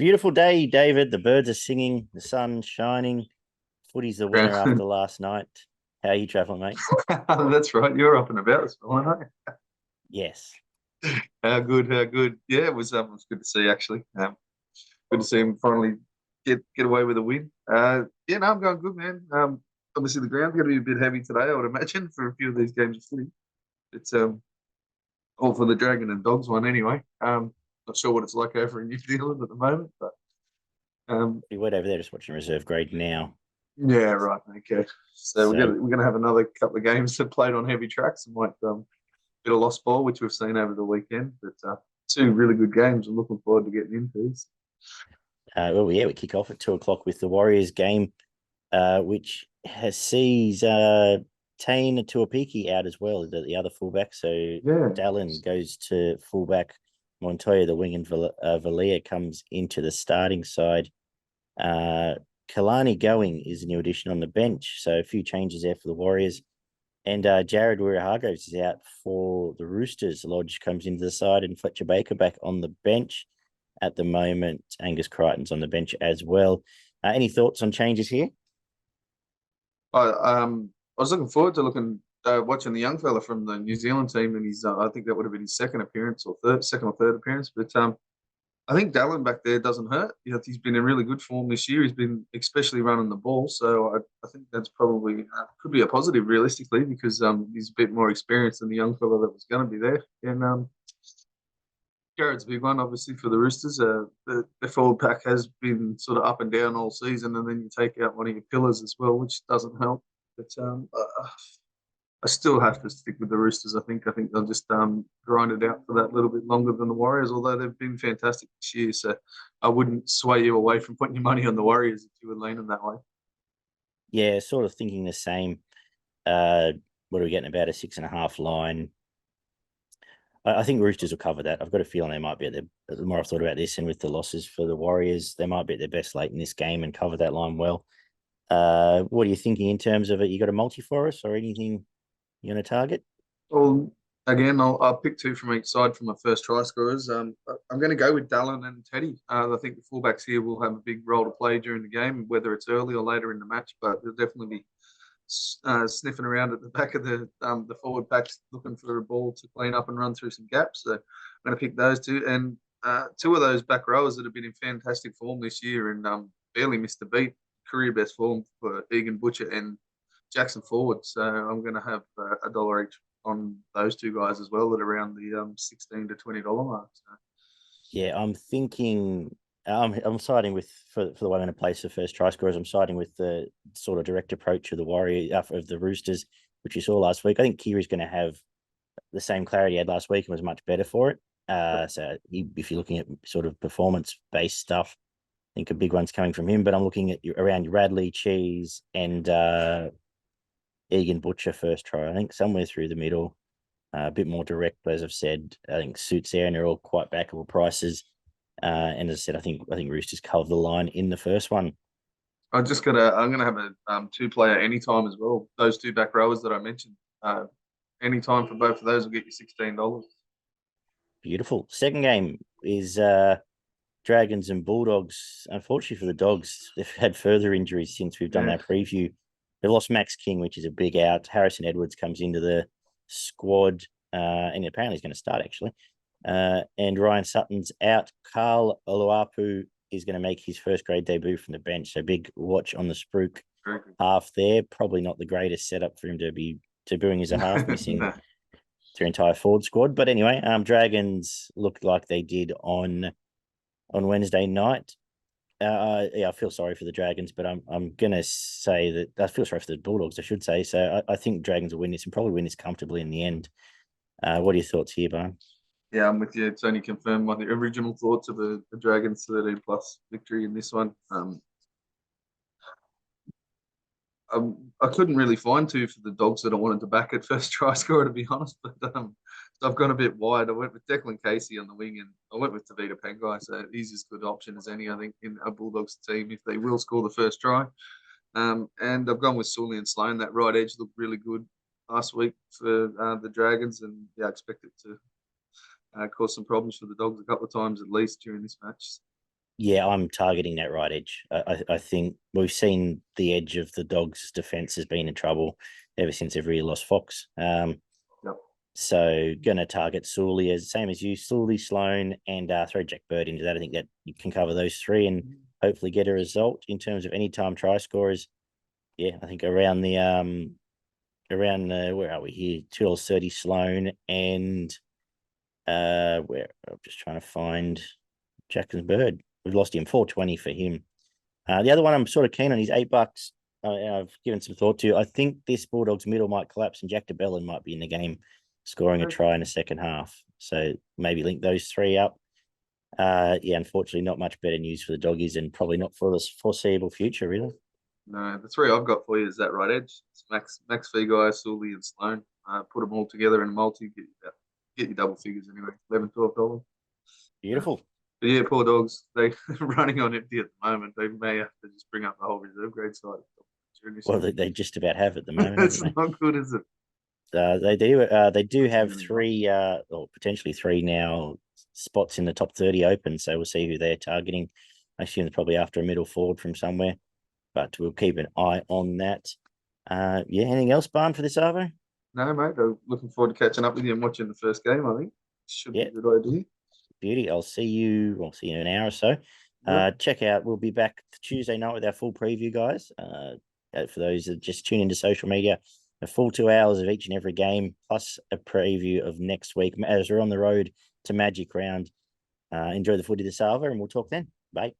Beautiful day, David. The birds are singing, the sun's shining. Footy's the winner after last night. How are you travelling, mate? That's right. You're up and about this morning, aren't Yes. you? How good, how good. Yeah, it was good to see actually. Good to see him finally get away with a win. Yeah, no, I'm going good, man. Obviously the ground's going to be a bit heavy today, I would imagine, for a few of these games of footy. It's all for the Dragon and Dogs one anyway. Not sure what it's like over in New Zealand at the moment, but We went over there just watching reserve grade now. yeah, right, okay. So So we're gonna have another couple of games that played on heavy tracks and might bit of lost ball, which we've seen over the weekend. But two really good games. I'm looking forward to getting into these. we kick off at 2 o'clock with the Warriors game, which sees Tane Tuapiki out as well, the other fullback. So Yeah. Dallin goes to fullback. Montoya, the wing, and Valia comes into the starting side. Kalani going is a new addition on the bench. So a few changes there for the Warriors. And Jared Waerea-Hargreaves is out for the Roosters. Lodge comes into the side and Fletcher Baker back on the bench at the moment. Angus Crichton's on the bench as well. Any thoughts on changes here? I was looking forward to watching the young fella from the New Zealand team, and he's I think that would have been his second or third appearance. But I think Dallin back there doesn't hurt. He's been in really good form this year. He's been especially running the ball, so I think that's probably could be a positive realistically because he's a bit more experienced than the young fella that was going to be there. And Jared's a big one, obviously, for the Roosters. The forward pack has been sort of up and down all season, and then you take out one of your pillars as well, which doesn't help. But I still have to stick with the Roosters. I think they'll just grind it out for that little bit longer than the Warriors, although they've been fantastic this year. So I wouldn't sway you away from putting your money on the Warriors if you were leaning that way. Yeah, sort of thinking the same. Uh, what are we getting? About a 6.5 line. I think Roosters will cover that. I've got a feeling they might be at their. The more I've thought about this, and with the losses for the Warriors, they might be at their best late in this game and cover that line well. What are you thinking in terms of it? You got a multi for us or anything you want to target? Well, again, I'll pick two from each side for my first try scorers. I'm going to go with Dallin and Teddy. I think the fullbacks here will have a big role to play during the game, whether it's early or later in the match. But they'll definitely be sniffing around at the back of the forward packs, looking for a ball to clean up and run through some gaps. So I'm going to pick those two, and two of those back rowers that have been in fantastic form this year and barely missed a beat. Career best form for Egan Butcher and Jackson Forward. So I'm going to have $1 each on those two guys as well at around the $16 to $20 mark. So. Yeah, I'm thinking. I'm siding with for the way I'm going to place the first try scorers. I'm siding with the sort of direct approach of the Warrior of the Roosters, which you saw last week. I think Kiri's going to have the same clarity he had last week and was much better for it. If you're looking at sort of performance based stuff, I think a big one's coming from him. But I'm looking at around Radley, Cheese, and Egan Butcher first try. I think somewhere through the middle, a bit more direct, but as I've said, I think suits there, and they're all quite backable prices. And as I said, I think Roosters cover the line in the first one. I'm gonna have a two player anytime as well. Those two back rowers that I mentioned. Anytime for both of those will get you $16. Beautiful. Second game is Dragons and Bulldogs. Unfortunately for the Dogs, they've had further injuries since we've done Yeah. that preview. They've lost Max King, which is a big out. Harrison Edwards comes into the squad, and apparently he's going to start actually. And Ryan Sutton's out. Carl Oluapu is going to make his first grade debut from the bench. So big watch on the Spruik half there. Probably not the greatest setup for him to be debuting as a half, missing Nah. their entire forward squad. But anyway, Dragons looked like they did on Wednesday night. Yeah, I feel sorry for the Dragons, but I'm gonna say that I feel sorry for the Bulldogs, I should say. So I think Dragons will win this and probably win this comfortably in the end. What are your thoughts here, Barn? Yeah, I'm with you. It's only confirmed my original thoughts of the Dragons 13 plus victory in this one. I couldn't really find two for the Dogs that I wanted to back at first try scorer, to be honest. But so I've gone a bit wide. I went with Declan Casey on the wing, and I went with Tavita Pangai. So he's as good option as any, I think, in a Bulldogs team if they will score the first try. And I've gone with Sully and Sloan. That right edge looked really good last week for the Dragons, and yeah, I expect it to cause some problems for the Dogs a couple of times at least during this match. Yeah, I'm targeting that right edge. I think we've seen the edge of the Dogs' defense has been in trouble ever since every year lost Fox. Yep. So going to target Sully as same as you, Sully, Sloan, and throw Jack Bird into that. I think that you can cover those three and hopefully get a result in terms of any time try scorers. Yeah, I think around the around where are we here? 2:30 Sloan and where I'm just trying to find Jackson's Bird. We've lost him 420 for him. The other one I'm sort of keen on is $8. I've given some thought to. I think this Bulldogs middle might collapse and Jack DeBellin might be in the game scoring a try in the second half. So maybe link those three up. Yeah, unfortunately, not much better news for the Doggies and probably not for the foreseeable future, really. No, the three I've got for you is that right edge. It's Max Figai, Sully, and Sloan. Put them all together in a multi, get you double figures anyway, $11, $12. Beautiful. But yeah, poor Dogs. They running on empty at the moment. They may have to just bring up the whole reserve grade side. Well, they just about have at the moment, It's haven't they? not good, is it? They do have three or potentially three now spots in the top 30 open, so we'll see who they're targeting. I assume they're probably after a middle forward from somewhere, but we'll keep an eye on that. Yeah, anything else, Barn, for this Arvo? No, mate. I'm looking forward to catching up with you and watching the first game. I think should be Yeah, a good idea. beauty. I'll see you in an hour or so. Yep. Check out, we'll be back Tuesday night with our full preview, guys. For those that just tune into social media, a full 2 hours of each and every game, plus a preview of next week as we're on the road to Magic Round. Enjoy the footy this hour, and we'll talk then. Bye.